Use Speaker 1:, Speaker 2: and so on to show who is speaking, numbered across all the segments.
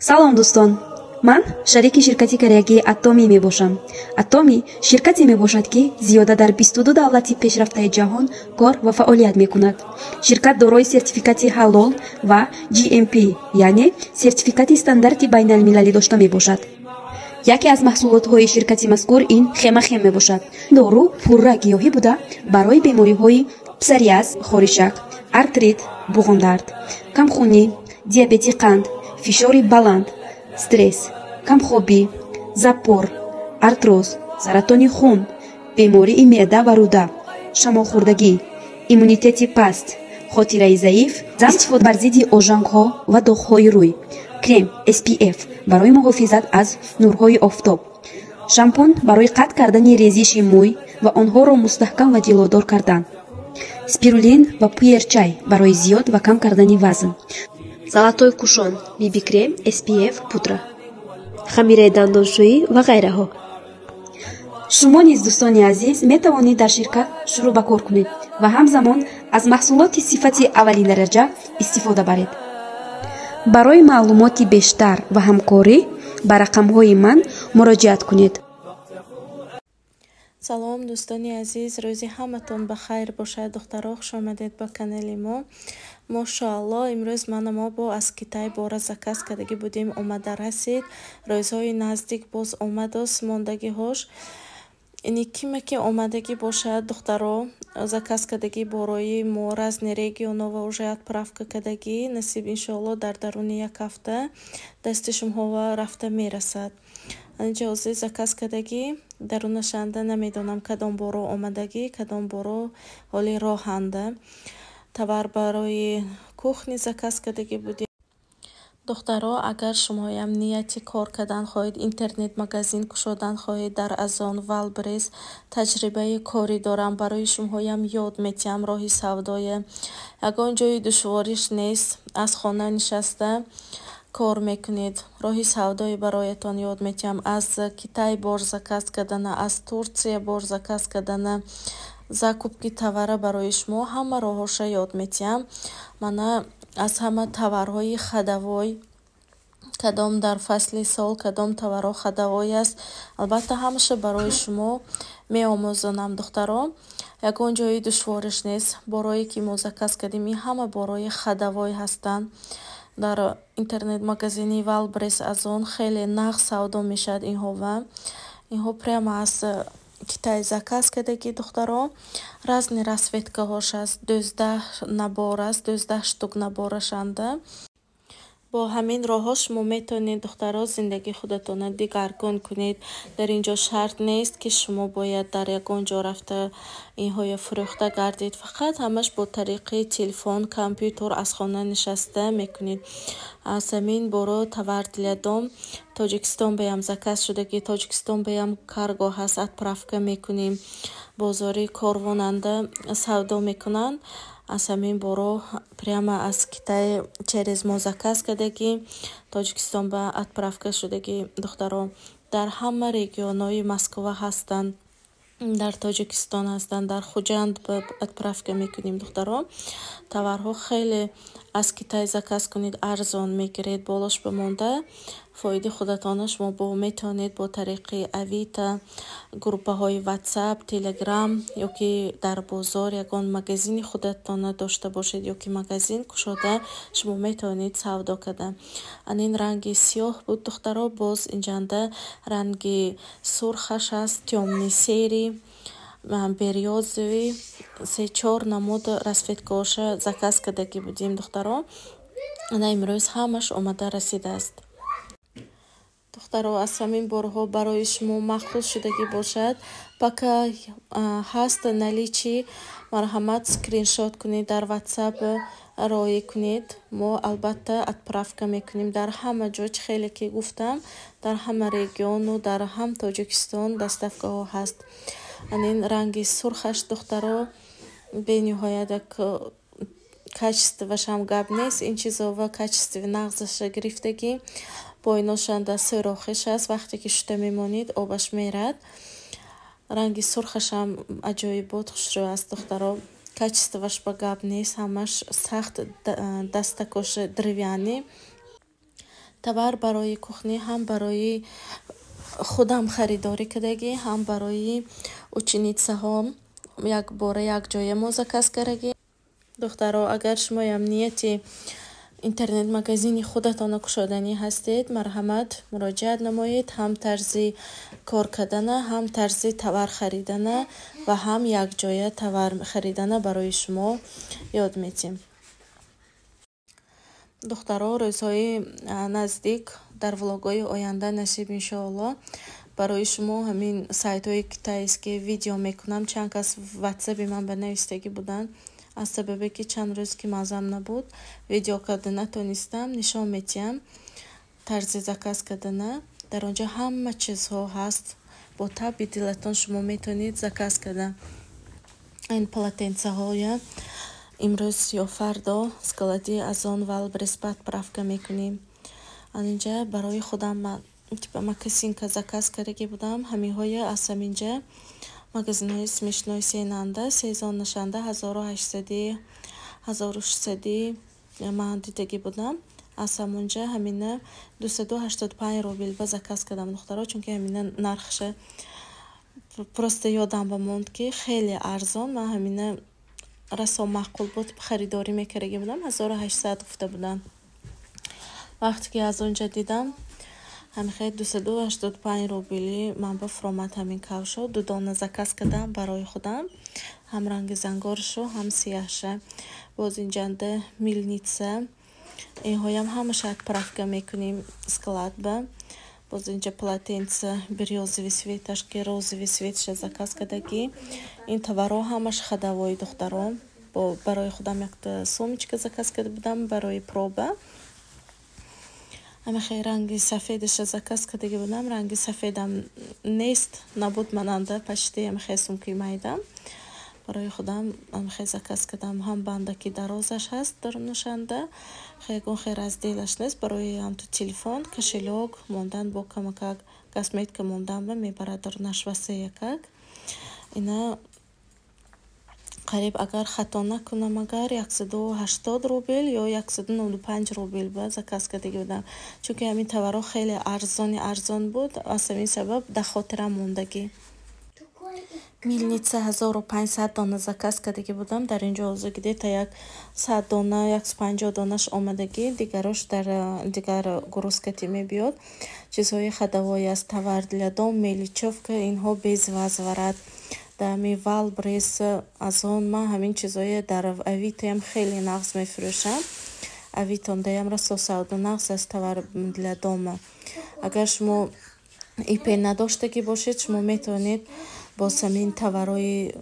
Speaker 1: салом дӯстон, ман шарики ширкати кореягии атомӣ мебошам. Атомӣ ширкате мебошад ки зиёда дар 22 давлати пешрафтаи ҷаҳон кор ва фаъолият мекунад. Ширкат дорои сертификати ҳалол ва GMP, яъне сертификати стандарти байналмилалӣ дошта мебошад. яке аз маҳсулотҳои ширкати мазкур ин хемахем мебошад. дору пурра гиёҳӣ буда барои бемориҳои псориаз, хоришак, артрит, буғумдард, камхунӣ, диабети қанд, фишори баланд, стресс, камхобӣ, запор, артроз, саратони хун, бемории меъда ва рӯда, шамолхӯрдагӣ, иммунитети паст, хотираи заиф, истифода бар зидди ожангҳо ва доғҳои рӯй, крем SPF барои муҳофизат аз нурҳои офтоб, шампун барои қатъ кардани резиши мӯй ва онҳоро мустаҳкам ва ҷиловдор кардан, спирулин ва пуерчай барои зиёд ва кам кардани вазн, золотой кушон, BB крем SPF пудра, хамираи дандоншӯӣ ва ғайраҳо. шумо низ дӯстони азиз метавонед дар ширкат шурӯъ ба кор кунед ва ҳамзамон аз маҳсулоти сифати аввалин дараҷа истифода баред. барои маълумоти бештар ва ҳамкорӣ ба рақамҳои ман муроҷиат кунед.
Speaker 2: салом дӯстони азиз, рӯзи ҳаматон ба хайр бошад. духтаро хуш омадед ба канали мо. мошоалло, имрӯз мо бо аз Китай бора заказ кардагӣ будем, омада расид. рӯзҳои наздик боз омадост, мондагиҳош ини кимаки омадагӣ бошад. духтаро заказ кардагӣ борои мо разни регионова уже отправка кардагӣ, насиб иншоалло дар даруни як ҳафта дасти шумоҳо рафта мерасад. анҷози заказ кардагӣ дарунашанда намедонам кадом боро омадагӣ, кадом боро ҳоли роҳанда. тавар барои кухни заказ кардагӣ будем. духтаро агар шумоям нияти кор кардан хоҳед, интернет магазин кушодан хоҳед дар Азон, Валбрес, таҷрибаи корӣ дорам, барои шумоям ёд метиҳам роҳи савдое. ягон ҷои душвориш нест, аз хона нишаста кор мекунед. роҳи савдое бароятон ёд метиҳам. аз Китай бор заказ кардана, аз Турсия бор заказ кардана, закупки тавара барои шумо ҳама роҳоша ёд метиҳам. мана аз ҳама таварҳои хадавой, кадом дар фасли сол кадом таварҳо хадавой аст, албатта ҳамаша барои шумо меомӯзонам. духтаро ягон ҷои душвориш нест. борое ки мо заказ кардем ин ҳама борои хадавой ҳастанд. дар интернет магазини Валбрес Азон хеле нағд савдо мешавад инҳо прямо аз Китай заказ кардагӣ. духтаро разни расветкаҳош аст, 12 набор аст, 12 штук наборашанда. бо ҳамин роҳҳо шумо метавонед духтаро зиндагии худатонро дигаргун кунед. дар ин ҷо шарт нест ки шумо бояд дар ягон ҷо рафта инҳоя фурӯхта гардед. фақат ҳамаш бо тариқи телефон, компютер аз хона нишаста мекунед. аз ҳамин боро тавар дилядом тоҷикистон беям заказ шудагӣ, тоҷикистон беям карго ҳаст, отправка мекунем. бозори корвонанда савдо мекунанд. аз ҳамин боро прямо аз Китай через мо заказ кардагӣ, тоҷикистон ба отправка шудагӣ. духтаро дар ҳама регионҳои Москва ҳастанд, дар тоҷикистон ҳастанд, дар хуҷанд ба отправка мекунем. духтаро таварҳо хеле аз Китай заказ кунед, арзон мегиред, болош бимонда фоиди худатона шумо метавонед бо тариқи Авито, группаҳои WhatsApp, Telegram ё ки дар бозор ягон магазини худатона дошта бошед ё ки магазин кушода шумо метавонед савдо карда. анин ранги сиёҳ буд духтаро, боз инҷанда ранги сурхаш аст, тёмни сери, берёзовый, 3-4 намуд расветкаоша заказ кардагӣ будем. духтаро ана имрӯз ҳамаш омада расидааст. духтаро аз ҳамин борҳо барои шумо махсус шудагӣ бошад, пака ҳаст наличи, марҳамат скриншот кунед, дар WhatsApp роӣ кунед. мо албатта отправка мекунем дар ҳама ҷо. хеле ки гуфтам, дар ҳама региону дар ҳам Тоҷикистон доставкаҳо ҳаст. анин ранги сурхаш духтаро бениҳоят качествашам гап нест. ин чизова качествени нағзаша гирифтагӣ бо иношанда сӯрохиш аст. вақте ки шута мемонед обаш мерад. ранги сурхашам аҷоибот хушрӯ аст духтаро. качестваш ба гап нест, ҳамаш сахт дастакош деревянӣ. тавар барои кухнӣ ҳам барои худам харидорӣ кардагӣ, ҳам барои ученицаҳо якбора якҷоя мо заказ кардагӣ. духтаро, агар шумоям нияти интернет-магазини худатона кушоданӣ ҳастед, марҳамат муроҷиат намоед. ҳам тарзи кор кардана, ҳам тарзи тавар харидана ва ҳам якҷоя тавар харидана барои шумо ёд метим. духтаро, рӯзҳои наздик дар влогҳои оянда насиб иншоалло барои шумо ҳамин сайтҳои китайский видео мекунам. чанд кас ватсаби ман ба навистагӣ буданд, аз сабабе ки чанд рӯз ки мазам набуд видео карда натонистам, нишон метиҳам тарзи заказ кардана. дар онҷо ҳама чизҳо ҳаст, бо таби дилатон шумо метавонед заказ карда. ин полотенцаҳоя имрӯз ё фардо склади аз он валбресба отправка мекунем. анинҷа барои худам макасинка заказ кардагӣ будам. ҳаминҳоя аз ҳаминҷа магазинҳои смешной сенанда сезон нашанда 1800 1600 ман дидагӣ будам. аз ҳамонҷа ҳамина 285 рубл ба заказ кардам духтаро, чунки ҳамина нархша просто ёдам бамонд ки хеле арзон. ман ҳамина расо маъқул буд харидорӣ мекардагӣ будам, 1800 гуфта будам. вақте ки аз онҷа дидам ҳамихе 285 рубли ман ба фуромад ҳамин кавшо 2 дона заказ кардам барои худам, ҳам ранги зангоршо, ҳам сияҳша. боз инҷанда милница инҳоям ҳамаша отправка мекунем складба. боз инҷа полотенца берёзовый светашки розовый светша заказ кардагӣ. ин товаро ҳамаш ходовой духтаро. барои худам якта сумочка заказ карда будам барои проба. ҳамихе ранги сафедаша заказ кардагӣ будам. ранги сафедам нест, набуд мананда пашти ҳамихе сумкаи майдам барои худам ҳамихе заказ кардам. ҳам бандаки дарозаш ҳаст дар нӯшанда, хегон хе разделаш нест. барои ҳамту телефон, кошелек мондан бо камакак косметика мондан ба мебарад дар нашвасе якак. ина қариб агар хато накунам агар 180 рубл ё 195 рубл ба заказ кардагӣ будам, чунки ҳамин товаро хеле арзон буд. аз ҳамин сабаб дар хотирам мондагӣ. милница 1500 дона заказ кардагӣ будам. дар инҷо ҳозир гидета 100 дона 150 донаш омадагӣ, дигарош дар дигар грузкати мебиёд. чизҳои ходовой аст, товар для дом, меличевка, инҳо без возврат. дами валбрес аз он ман ҳамин чизҳои дар авитоям хеле нағз мефурӯшам. авитондаям расо савдо нағз аст товар для дома. агар шумо ИП надоштагӣ бошед, шумо метавонед бо самин товарои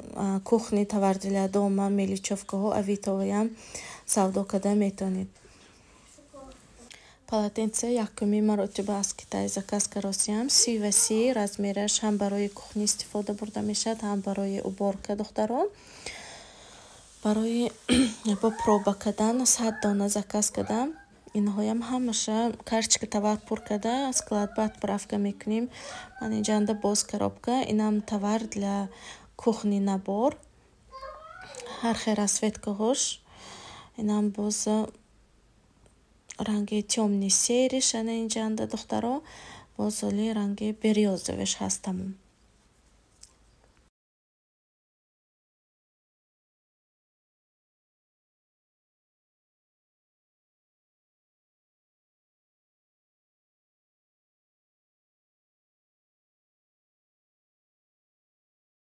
Speaker 2: кухни, товар для дома, меличевкаҳо, авитоям савдо карда метавонед. полотенце якуми маротиба аз Китай заказ каросиям. 30 размераш ҳам барои кухни истифода бурда мешавад, ҳам барои уборка духтаро. барои бо проба кардан 100 дона заказ кардам. инҳоям ҳамаша карточка товар пур карда складба отправка мекунем. ман инҷанда боз коробка, инам товар для кухни набор, ҳар хел расветкаҳош. инам боз ранги тёмный сериш ана инҷанда духтаро, боз оли ранги берёзовиш ҳаст тамом.